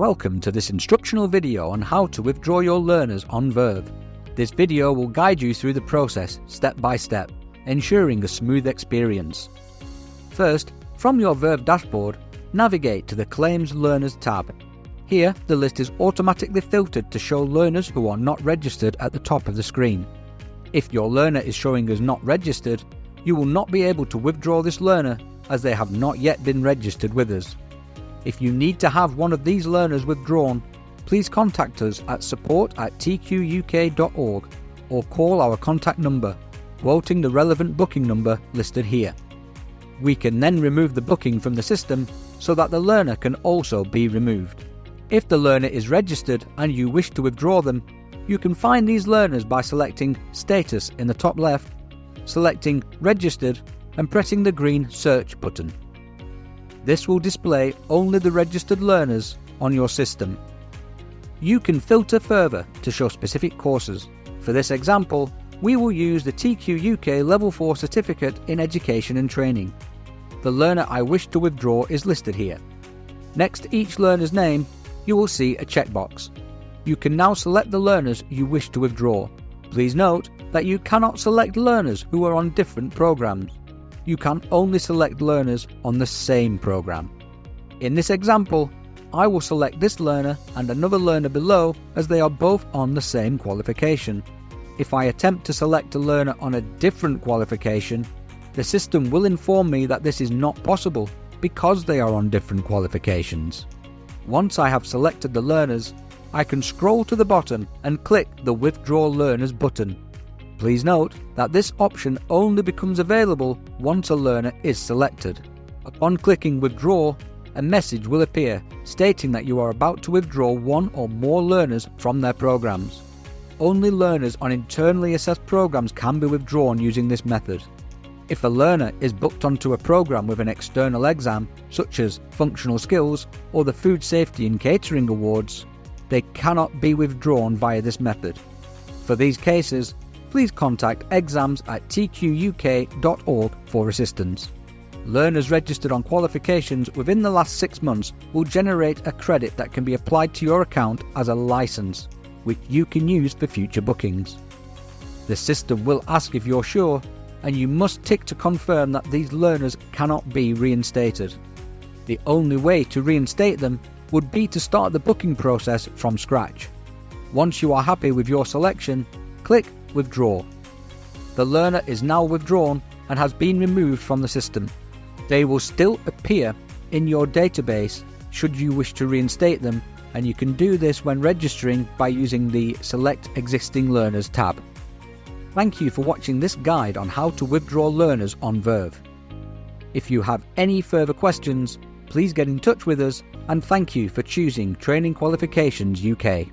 Welcome to this instructional video on how to withdraw your learners on Verve. This video will guide you through the process step by step, ensuring a smooth experience. First, from your Verve dashboard, navigate to the Claims Learners tab. Here, the list is automatically filtered to show learners who are not registered at the top of the screen. If your learner is showing as not registered, you will not be able to withdraw this learner as they have not yet been registered with us. If you need to have one of these learners withdrawn, please contact us at support@tquk.org or call our contact number, quoting the relevant booking number listed here. We can then remove the booking from the system so that the learner can also be removed. If the learner is registered and you wish to withdraw them, you can find these learners by selecting Status in the top left, selecting Registered and pressing the green Search button. This will display only the registered learners on your system. You can filter further to show specific courses. For this example, we will use the TQUK Level 4 Certificate in Education and Training. The learner I wish to withdraw is listed here. Next to each learner's name, you will see a checkbox. You can now select the learners you wish to withdraw. Please note that you cannot select learners who are on different programs. You can only select learners on the same program. In this example, I will select this learner and another learner below as they are both on the same qualification. If I attempt to select a learner on a different qualification, the system will inform me that this is not possible because they are on different qualifications. Once I have selected the learners, I can scroll to the bottom and click the Withdraw Learners button. Please note that this option only becomes available once a learner is selected. Upon clicking Withdraw, a message will appear stating that you are about to withdraw one or more learners from their programs. Only learners on internally assessed programs can be withdrawn using this method. If a learner is booked onto a program with an external exam, such as Functional Skills or the Food Safety and Catering Awards, they cannot be withdrawn via this method. For these cases, please contact exams@tquk.org for assistance. Learners registered on qualifications within the last 6 months will generate a credit that can be applied to your account as a license, which you can use for future bookings. The system will ask if you're sure, and you must tick to confirm that these learners cannot be reinstated. The only way to reinstate them would be to start the booking process from scratch. Once you are happy with your selection, click Withdraw. The learner is now withdrawn and has been removed from the system. They will still appear in your database should you wish to reinstate them, and you can do this when registering by using the Select Existing Learners tab. Thank you for watching this guide on how to withdraw learners on Verve. If you have any further questions, please get in touch with us, and thank you for choosing Training Qualifications UK.